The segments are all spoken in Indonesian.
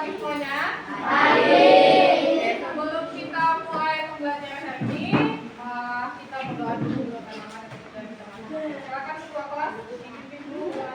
pagi semuanya. Sebelum kita mulai pembelajaran hari ini, kita berdoa dulu doakan nama dan kita masuk. Silakan ketua kelas dipimpin dulu doa.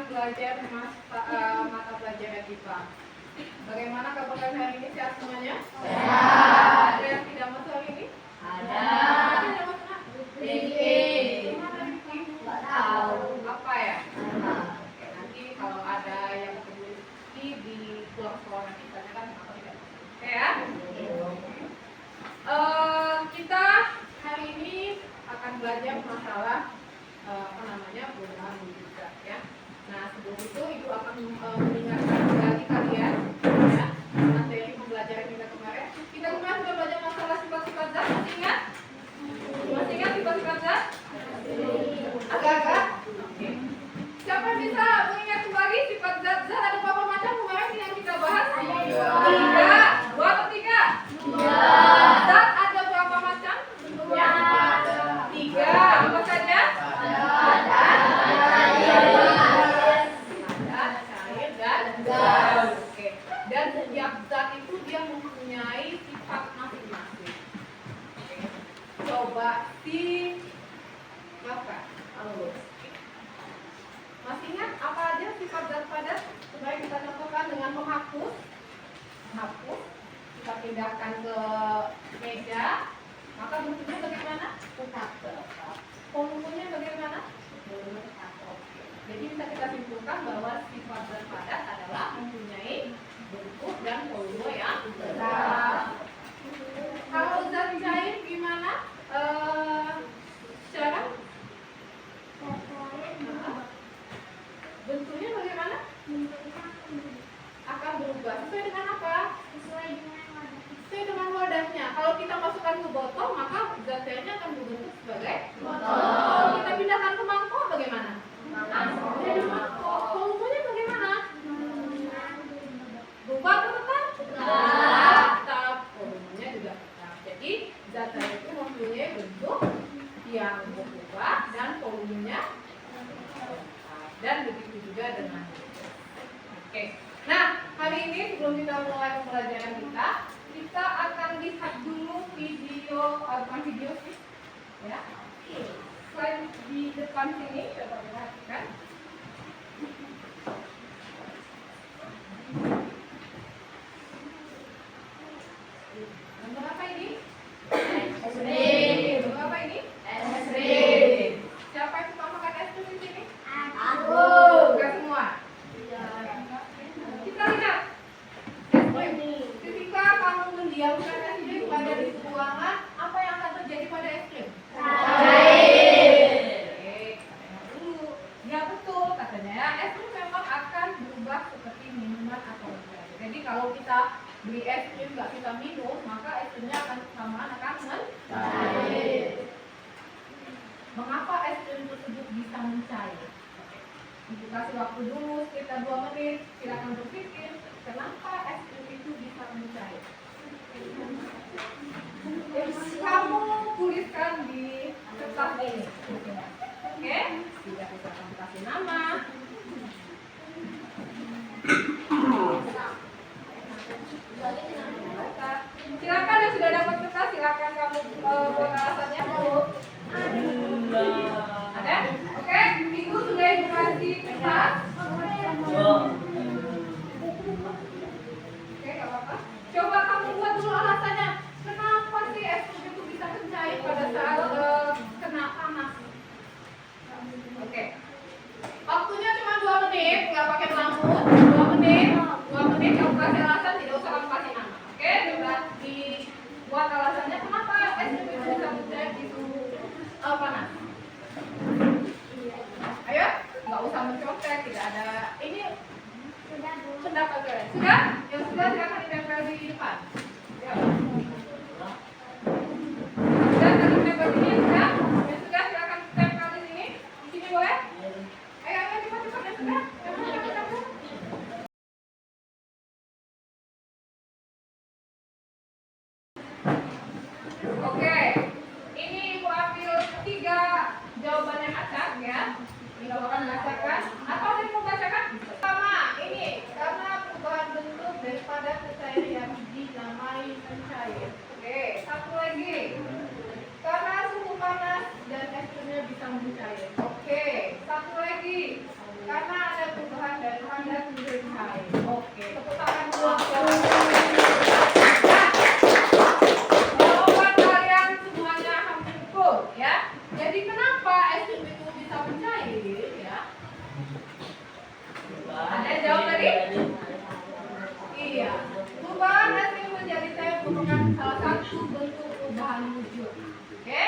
Belajar mata pelajaran IPA. Bagaimana kabar hari ini? Sehat semuanya? Sehat. Ada yang tidak masuk hari ini? Ada. Tidak masuk? Gimana Vicky? Nggak tahu. Apa ya? Oke, nanti kalau ada yang ketemu Vicky di pulang sekolah nanti tanyakan kenapa tidak masuk. Oke ya? Kita hari ini akan belajar masalah perubahan juga ya. Nah, sebelum itu Ibu akan mengingatkan kembali kalian ya, materi pembelajaran kita kemarin. Kita kemarin sudah belajar masalah sifat-sifat zat, masih ingat? Masih ingat sifat-sifat zat? Agak-agak? Oke. Siapa yang bisa mengingat kembali sifat zat? Zat ada berapa macam kemarin yang kita bahas? Tiga. Dua atau tiga? Zat ada berapa macam? Bentuknya? Tiga. Apa saja? Oke. Dan setiap zat itu dia mempunyai sifat masing-masing. Oke. Coba apa? Masih ingat apa aja sifat zat padat? Supaya kita contohkan dengan menghapus. Menghapus. Kita pindahkan ke meja. Maka bentuknya bagaimana? Tetap. Volumenya bagaimana? Jadi bisa kita simpulkan bahwa sifat zat padat adalah mempunyai bentuk dan volume yang tetap. Kalau zat cair gimana? Cara? Bentuknya bagaimana? Akan berubah. Sesuai dengan apa? Sesuai dengan wadahnya. Kalau kita masukkan ke botol, maka zat cairnya akan berbentuk sebagai botol. Kalau kita pindahkan ke mangkok, bagaimana? Volumenya bagaimana? Berubah atau tetap? Tetap. Volumenya juga tetap. Jadi zat cair itu mempunyai bentuk yang berubah dan volumenya tetap. Dan begitu juga dengan oke. Nah, hari ini sebelum kita mulai pembelajaran kita akan lihat dulu video, bukan video sih, ya. Slide di depan sini, coba perhatikan. Nomor apa ini? SD. Nomor apa ini? SD. Siapa yang suka makan es krim di sini? Aku. Bukan semua. Kita lihat es krim. Ketika kamu mendiamkan es krim pada di ruangan, apa yang akan terjadi pada es krim? Ya betul katanya ya, es krim memang akan berubah seperti minuman atau obat. Jadi kalau kita beli es krim nggak kita minum, maka es krimnya akan kelamaan akan mencair. Mengapa es krim tersebut bisa mencair? Ibu kasih waktu dulu sekitar 2 menit, silakan berpikir kenapa es krim itu bisa mencair. Kamu tuliskan di kertas ini. Oke, tidak bisa kamu kasih nama. Silakan yang sudah dapat kertas, silakan kamu buat alasannya. Ada? Oke, Ibu sudah Ibu kasih kertas. Oke, nggak apa-apa. Coba kamu buat dulu alasannya. Kenapa sih es krim itu bisa mencair pada saat kena panas? Oke. Waktunya cuma 2 menit, nggak pakai pelampung. 2 menit, 2 menit kamu kasih alasan, tidak usah kamu kasih nama. Oke, coba dibuat alasannya kenapa es krim itu bisa mencair di suhu panas. Ayo, nggak usah mencontek, tidak ada. Ini pendapat kalian. Sudah? Yang sudah silakan ditempel di depan. dinamai mencair. Oke, satu lagi. Karena suhu panas dan es krimnya bisa mencair. Oke, satu lagi. Karena ada perubahan dan hangat menjadi cair. Oke, tepuk tangan dulu. Jawaban kalian semuanya hampir full, ya. Jadi kenapa es krim itu bisa mencair, ya? Ada yang jawab tadi? Iya. Perubahan es krim menjadi cair merupakan salah satu bentuk perubahan wujud. Oke?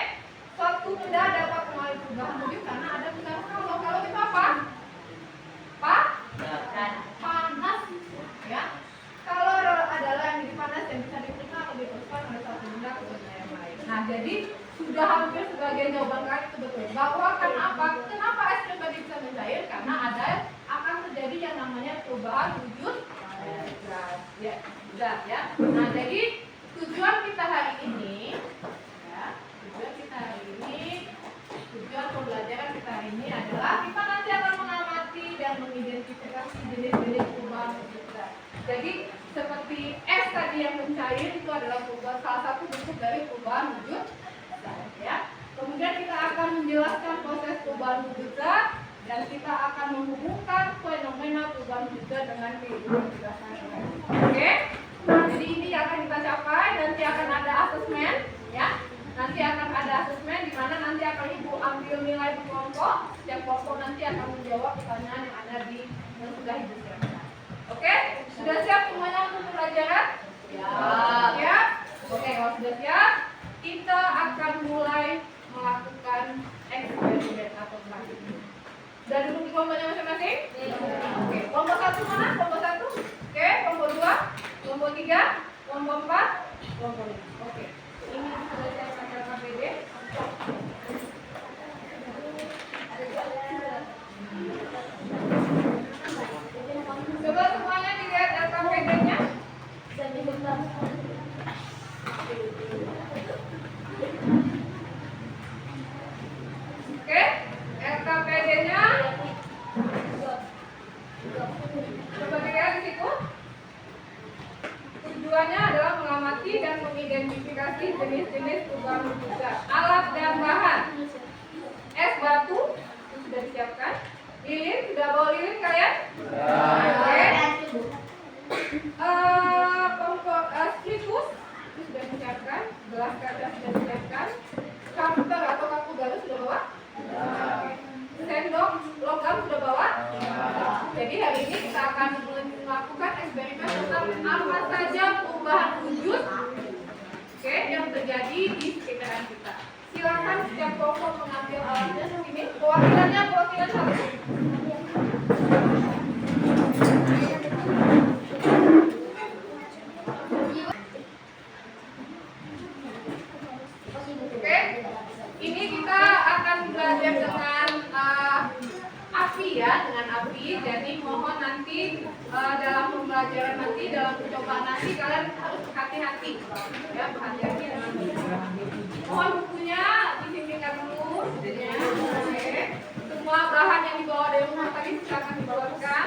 Suatu benda dapat mengalami perubahan wujud karena ada perubahan kalau itu apa? Panas, ya. Kalau adalah yang jadi panas yang bisa diterima atau diteruskan oleh suatu benda ke benda yang lain. Nah, jadi sudah hampir sebagian jawaban kalian itu betul. Bahwa karena apa? Kenapa es krim tadi bisa mencair? Karena akan terjadi yang namanya perubahan wujud gas. Ya. Nah, jadi tujuan kita hari ini, ya, tujuan pembelajaran kita hari ini adalah kita nanti akan mengamati dan mengidentifikasi jenis-jenis perubahan wujud gas. Jadi seperti es tadi yang mencair itu adalah salah satu bentuk dari perubahan wujud gas, ya. Kemudian kita akan menjelaskan proses perubahan wujud gas dan kita akan menghubungkan fenomena perubahan wujud gas dengan kehidupan kita sehari-hari. Oke? Nah, jadi ini yang akan kita capai. Nanti akan ada asesmen, ya. Nanti akan ada asesmen di mana nanti akan Ibu ambil nilai di kelompok. Setiap kelompok nanti akan menjawab pertanyaan yang ada di yang sudah Ibu siapkan. Oke? Sudah siap semuanya untuk pembelajaran? Ya. Oke, kalau sudah siap, kita akan mulai melakukan eksperimen atau praktik. Sudah duduk di kelompoknya masing-masing? Oke, kelompok 1 mana? Kelompok 1? Oke, kelompok 2, kelompok 3, kelompok 4, kelompok 5. Oke, ini sudah siapkan LKPD. Coba semuanya dilihat LKPD-nya. Oke, LKPD-nya. Coba dilihat di situ. Tujuannya adalah mengamati dan mengidentifikasi jenis-jenis perubahan wujud gas. Alat dan bahan. Es batu itu sudah disiapkan. Lilin, sudah bawa lilin kalian? Oke. Stikus itu sudah disiapkan. Gelas kaca sudah disiapkan. Komputer atau kartu galus sudah bawa? Sendok logam sudah bawa? Jadi hari ini kita akan melakukan eksperimen tentang apa saja perubahan wujud, oke, yang terjadi di sekitaran kita. Silakan setiap kelompok mengambil alatnya sini. Perwakilan satu. Oke, ini kita akan belajar dengan api, ya, dengan api. Jadi mohon nanti dalam pembelajaran nanti, dalam percobaan nanti kalian harus hati-hati, ya, berhati-hati dengan mohon bukunya disingkirkan dulu, ya. Oke. Semua bahan yang dibawa dari rumah tadi silakan dibawakan.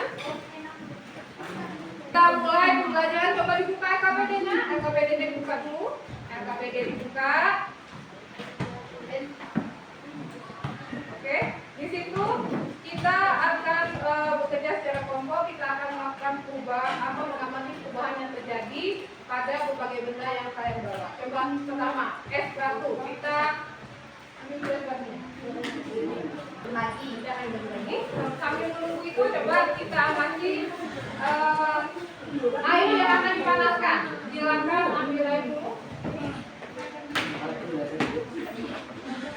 Kita mulai pembelajaran. Coba dibuka LKPD-nya. LKPD-nya dibuka dulu. LKPD dibuka. Oke, di situ kita akan bekerja secara kelompok. Kita akan melakukan perubahan atau mengamati perubahan yang terjadi pada berbagai benda yang kalian bawa. Coba pertama, es batu. Kita ambil es batunya. Lagi, jangan lagi. Sambil menunggu itu, coba kita amati air yang akan dipanaskan. Silakan ambil air dulu.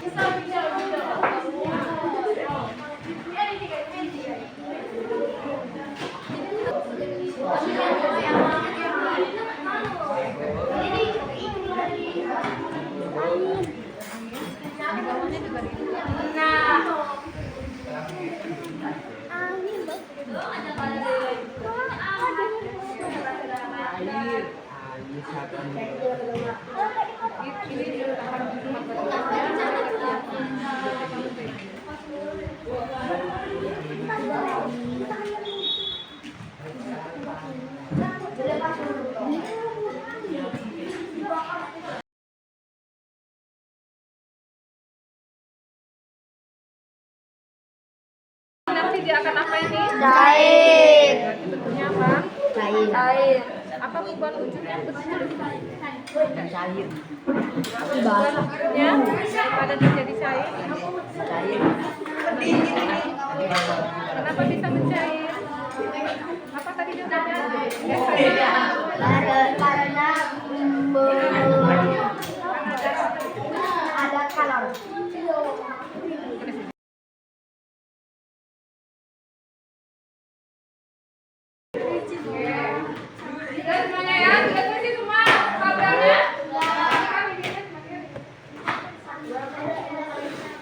Kita bicara. dia akan apa ini? Cair. Berarti bentuknya apa? Cair. Cair. Apa perubahan wujudnya? Cair. Perubahan wujudnya pada dia jadi cair. Cair. Kenapa bisa mencair? Apa tadi jawabannya? Karena ada kalor. Sudah semuanya ya? Sudah tulis semua tabelnya?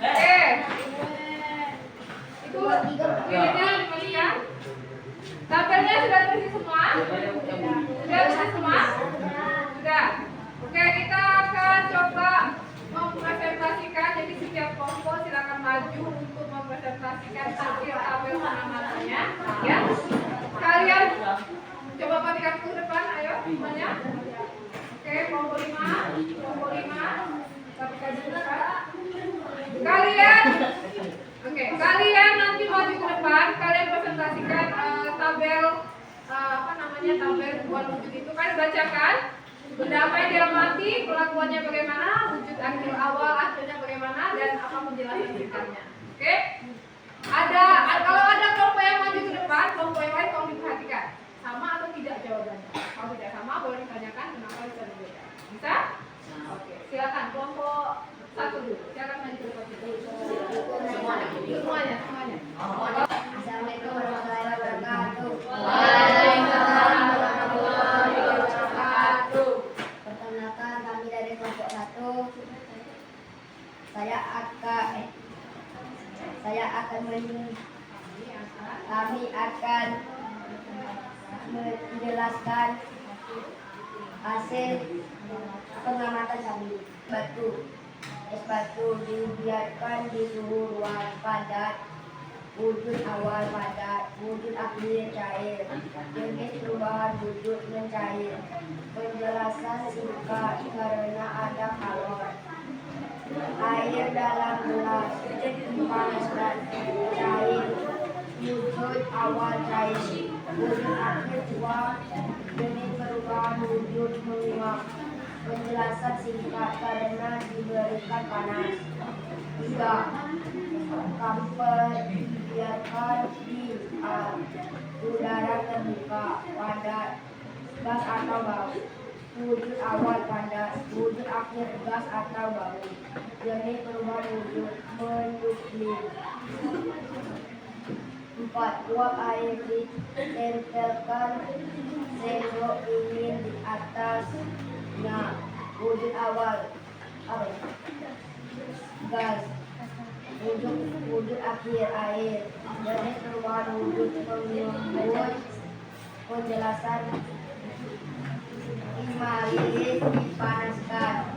Oke. Itu unitnya dimatikan. Tabelnya sudah tulis semua? Sudah tulis semua? Sudah. Oke, kita akan coba mempresentasikan. Jadi setiap kelompok silakan maju untuk mempresentasikan hasil tabel penamatannya. Ya. Kalian coba patikan ke depan, ayo semuanya. Oke, kelompok 5, kelompok 5. Patikan ke depan. Kalian nanti maju ke depan, kalian presentasikan tabel tabel buat wujud itu kan bacakan. Benda apa yang diamati, perlakuannya bagaimana, wujud akhir awal akhirnya bagaimana, dan apa penjelasan singkatnya. Oke? Kalau ada kelompok yang maju ke depan, kelompok yang lain tolong diperhatikan. Sama atau tidak jawabannya? Kalau tidak sama, boleh ditanyakan kenapa bisa berbeda. Bisa? Oke, silakan kelompok 1 dulu. Silakan maju ke depan. Semuanya. Assalamualaikum warahmatullahi wabarakatuh. Waalaikumsalam warahmatullahi wabarakatuh. Perkenalkan, kami dari kelompok 1. Kami akan menjelaskan hasil pengamatan kami. Es batu dibiarkan di suhu ruang padat, wujud awal padat, wujud akhir cair, jenis perubahan wujud mencair, penjelasan singkat karena ada kalor, air dalam gelas, dipanaskan, cair, wujud awal cair, wujud akhir uap, jenis perubahan wujud menguap, penjelasan singkat karena diberikan panas. 3. Kamper dibiarkan di udara terbuka, padat, gas atau bau. Wujud awal padat, wujud akhir gas atau bau. Jenis perubahan wujud mendukung. 4. Uap air ditempelkan sendok dingin di atasnya. Wujud awal gas, wujud akhir air. Jenis perubahan wujud pengembun. Penjelasan 5. Lilin dipanaskan.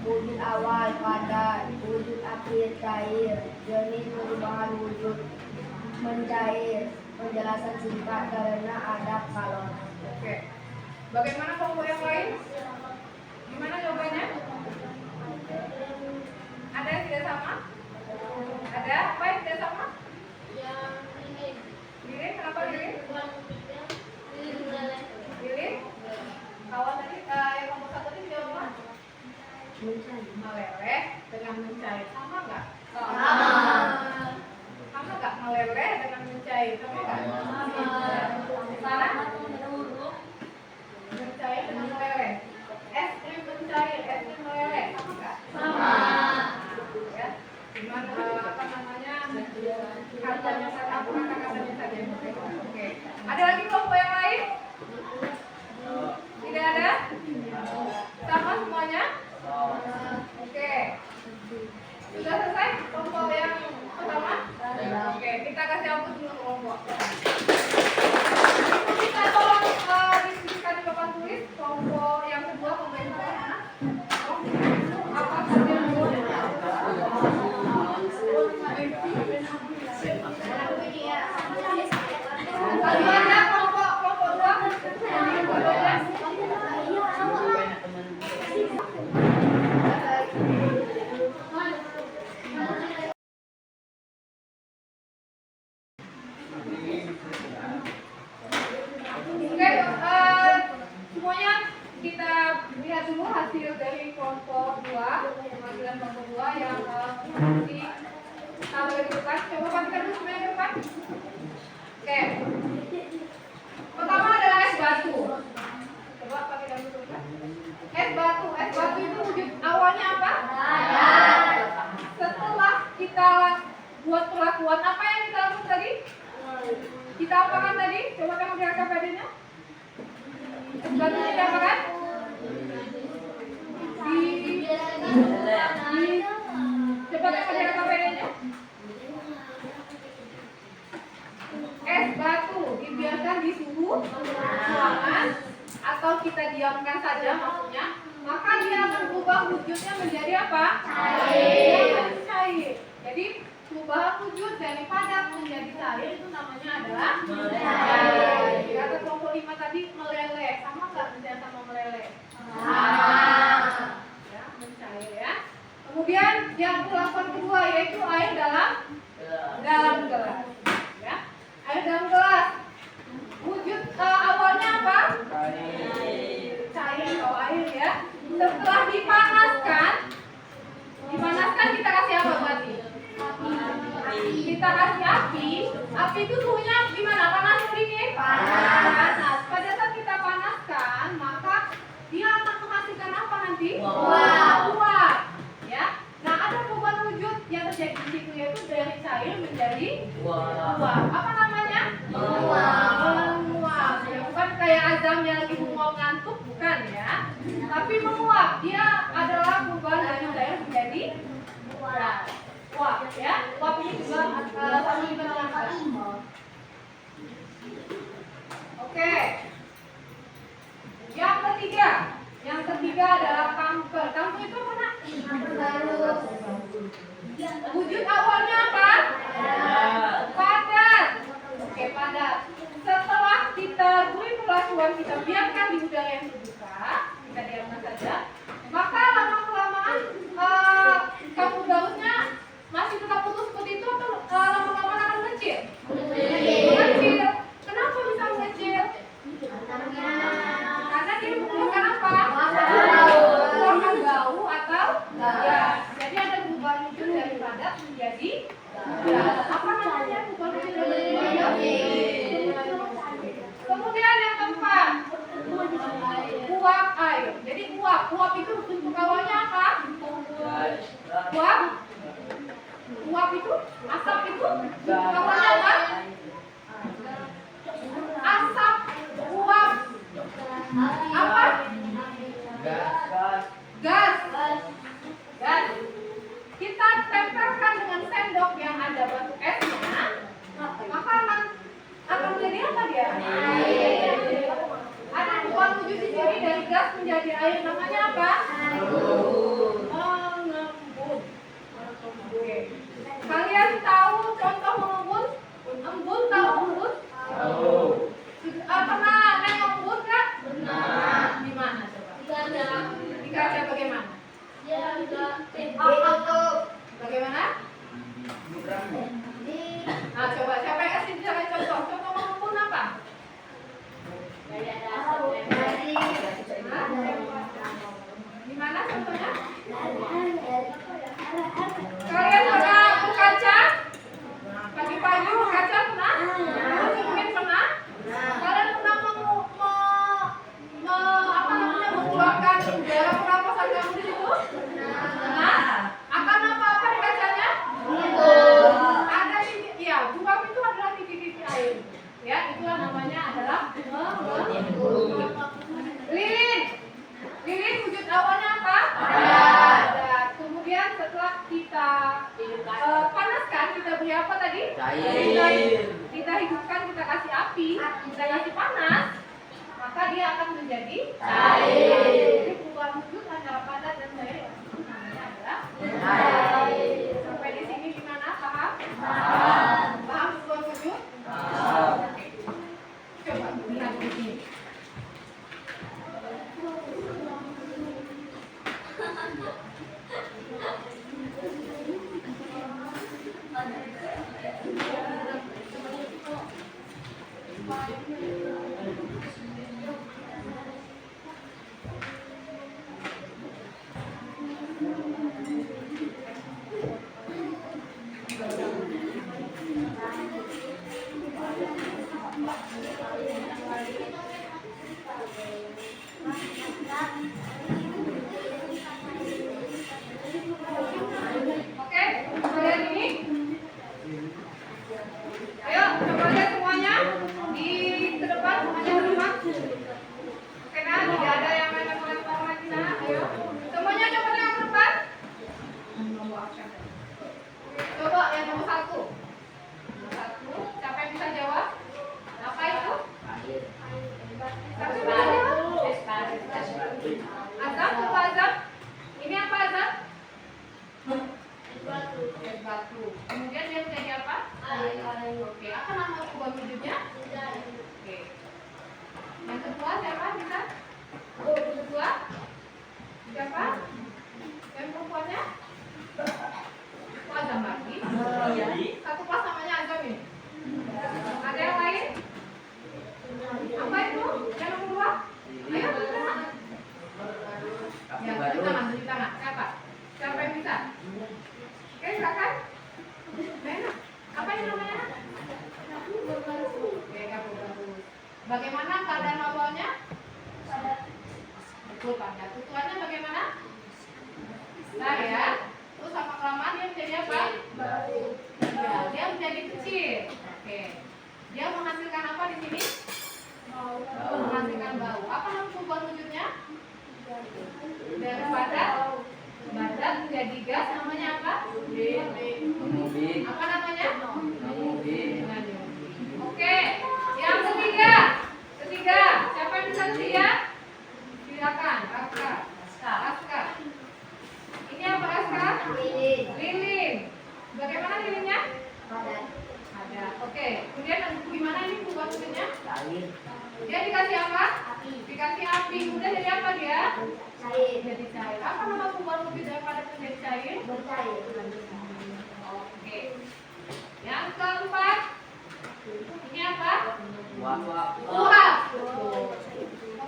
Wujud awal padat, wujud akhir cair. Jenis perubahan wujud mencair. Penjelasan singkat karena ada kalor. Oke. Bagaimana kelompok yang lain? Gimana jawabannya? Ada yang tidak sama? Ada apa yang tidak sama? Lilin, kenapa lilin? Lilin? Kawan tadi yang kelompok 1 tadi jawab apa? Meleleh dengan mencair. Sama nggak? Sama nggak meleleh dengan mencair? Sama nggak? Sana? Mencair dengan meleleh. Es krim mencair, es krim meleleh. Sama nggak? Sama. Ya. hasil dari kelompok 2, pemanggilan kelompok 2 yang di taruh di depan. Coba pakai dulu semuanya di depan. Oke. Pertama adalah es batu. Coba pakai dulu depan. Es batu itu wujud awalnya apa? Setelah kita buat perlakuan, apa yang kita lakukan tadi? Kita apakan tadi? Coba kamu lihat KPD-nya. Es batu kita apakan? Coba kamu lihat KPD-nya. Es batu dibiarkan di suhu ruangan atau kita diamkan saja maksudnya, maka dia akan berubah wujudnya menjadi apa? Cair. Jadi perubahan wujud dari padat menjadi cair itu namanya adalah cair. Kata kelompok 5 tadi meleleh, sama nggak misalnya sama meleleh? Ya, mencair ya. Kemudian yang perlakuan kedua yaitu air dalam gelas. Ya, air dalam gelas. Wujud awalnya apa? Cair atau air ya. Setelah dipanaskan kita kasih apa berarti? Kita kasih api itu suhunya gimana? Panas atau dingin? Panas. Pada saat kita panaskan, maka dia akan menghasilkan apa nanti? Uap. Ya. Nah, ada perubahan wujud yang terjadi di situ yaitu dari cair menjadi uap. Apa namanya? Menguap. Ya, bukan kayak Azam yang lagi menguap ngantuk, bukan ya. Tapi menguap. Dia adalah perubahan dari cair menjadi uap ya. Uap ini juga sama diterangkan. Oke. Yang ketiga adalah kamfer. Kamfer itu mana? Wujud awalnya apa? Padat. Oke, padat. Setelah kita beri perlakuan, kita biarkan di udara yang terbuka, kita diamkan saja, maka lama-kelamaan kabut gausnya masih tetap putus seperti itu atau lama-lama akan mengecil? Mengecil. Kenapa bisa mengecil? Karena dia mengeluarkan apa? Mengeluarkan bau atau gas. Jadi ada perubahan wujud dari padat menjadi gas. Apa namanya perubahan wujud dari padat? Kemudian yang keempat, uap air. Jadi uap itu bentuk awalnya apa? Uap itu, asap itu bentuk awalnya apa? Asap, uap, apa? Gas. Kita tempelkan dengan sendok yang ada batu esnya, maka akan menjadi apa dia? Air. Ada perubahan wujud di sini dari gas menjadi air, namanya apa? Mengembun. Oke. Kalian tahu contoh mengembun? Embun, tahu embun? Pernah nengok embun kan? Di mana coba? Di kaca bagaimana? Bagaimana? Nah, coba siapa yang kasih misalnya contoh mengembun apa? Di mana contohnya? Kalian pernah berkaca? Pagi-pagi berkaca pernah? Mungkin pernah? Kalian pernah mengeluarkan udara pernapasan kamu di situ? Pernah? Akan apa-apa di kacanya? Ada titik, ya, uap itu adalah titik-titik air. Ya, itulah namanya adalah lilin wujud awalnya apa? Padat. Kemudian setelah kita panaskan, kita beri apa tadi? Kita hidupkan, kita kasih api, kita kasih panas, maka dia akan menjadi cair. Jadi perubahan wujud antara padat dan cair namanya adalah cair. Sampai di sini gimana? Paham? Paham perubahan wujud? Coba lihat di sini. Betul padat. Ukurannya bagaimana? Besar ya. Terus sama kelamaan dia menjadi apa? Bau. Ya, dia menjadi kecil. Oke. Dia menghasilkan apa di sini? Menghasilkan bau. Apa nama perubahan wujudnya? Dari padat menjadi gas, namanya apa? Mengubi. Apa namanya? Mengubi. Oke. Yang ketiga. Siapa yang bisa dia? Silakan, Aska. Ini apa Aska? Lilin. Bagaimana lilinnya? Padat. Ada. Oke. Kemudian gimana ini perubahan wujudnya? Cair. Dia dikasih apa? Api. Dikasih api. Kemudian jadi apa dia? Cair. Jadi cair. Apa nama perubahan wujud dari padat menjadi cair? Bercair. Oke. Yang keempat. Ini apa? Uap. Uap.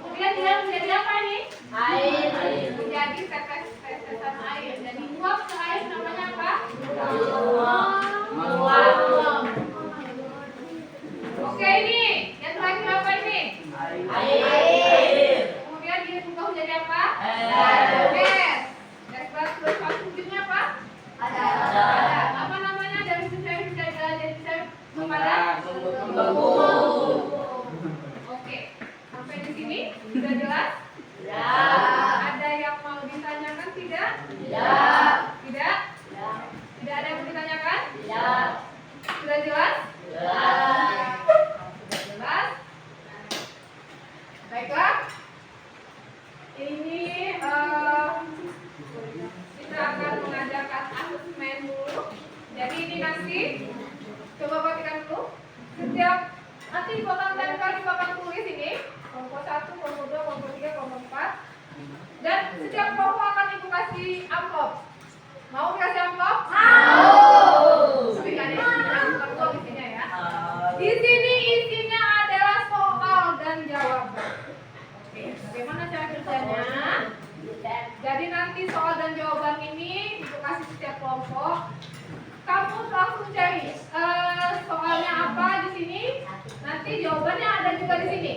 Kemudian dia menjadi apa nih? Air. Menjadi tetesan air. Jadi uap ke air namanya apa? Menguap. Oke, ini yang terakhir apa ini? Air. Kemudian dia berubah menjadi apa? Air. Gas terus wujudnya apa? Ada. Apa namanya dari cair jadi cair padat? Membeku. Oke. Sampai di sini sudah jelas? Ya. Ada yang mau ditanyakan tidak? Ya. Tidak? Tidak ada yang mau ditanyakan? Ya. Sudah jelas? Ya. Sudah jelas? Baiklah. Ini kita akan mengadakan asesmen dulu. Jadi ini nanti coba perhatikan dulu. Setiap nanti bakal tempel di papan tulis ini kelompok 1, kelompok 2, kelompok 3, kelompok 4. Dan setiap kelompok akan ibu kasih amplop. Mau dikasih amplop? Tapi nggak ada amplop isinya ya. Di sini isinya adalah soal dan jawaban. Oke, bagaimana cara kerjanya? Jadi nanti soal dan jawaban ini ibu kasih setiap kelompok. Kamu langsung cari soalnya apa di sini. Nanti jawabannya ada juga di sini.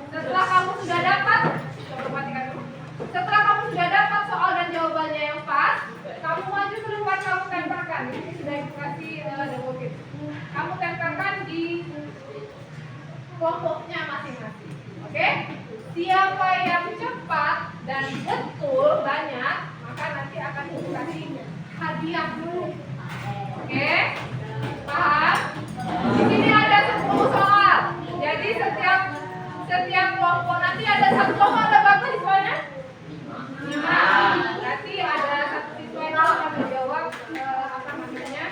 Setelah kamu sudah dapat, coba perhatikan dulu. Setelah kamu sudah dapat soal dan jawabannya yang pas, kamu maju ke depan, kamu tempelkan. Ini sudah dikasih double. Kamu tempelkan di kelompoknya masing-masing. Oke? Siapa yang cepat dan betul banyak, maka nanti akan dikasih hadiah dulu. Oke? Paham? Di sini ada 10 soal. Jadi setiap kelompok nanti ada satu kelompok ada berapa siswanya? 5. Berarti ada satu siswa yang akan menjawab apa namanya?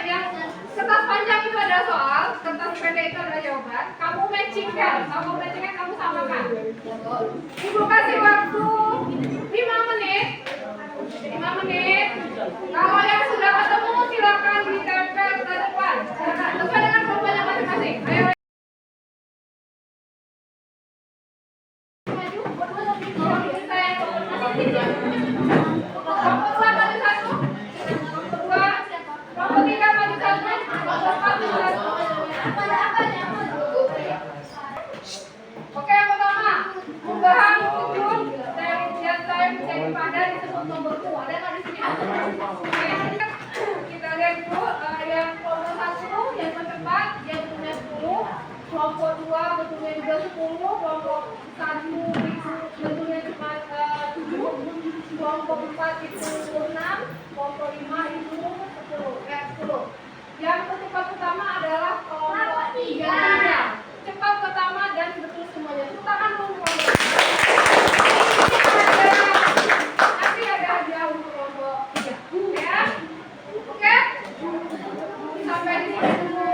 Yang kertas panjang itu ada soal, kertas pendek itu ada jawaban. Kamu matchingkan, kamu samakan. Ibu kasih waktu 5 menit. 5 menit. Kalau yang sudah ketemu silakan ditempel ke depan. Sesuai dengan kelompoknya masing-masing. Ayo. Maju. Kelompok 2 maju 1. Kelompok 2. Kelompok 3 maju 1. Kelompok 4 maju 1. Oke, yang pertama, perubahan wujud dari zat cair menjadi padat disebut membeku. Ada nggak di sini? Oke, kita lihat dulu yang kelompok 1 yang tercepat dia bentuknya 10, kelompok 2 bentuknya juga 10, kelompok 1 itu bentuknya cuma 7, kelompok 4 itu 6, kelompok 5 itu 10. Yang cepat pertama adalah kelompok 3. Cepat pertama dan betul semuanya. Tepuk dulu. Nanti ada hadiah untuk kelompok 3. Ya. Oke? Sampai di sini dulu.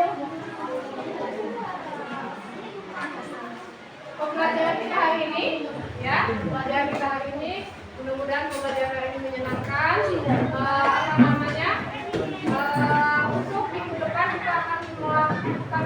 Pembelajaran kita hari ini, ya. Pembelajaran kita hari ini, mudah-mudahan pembelajaran hari ini menyenangkan. Apa namanya? Untuk minggu depan kita akan melakukan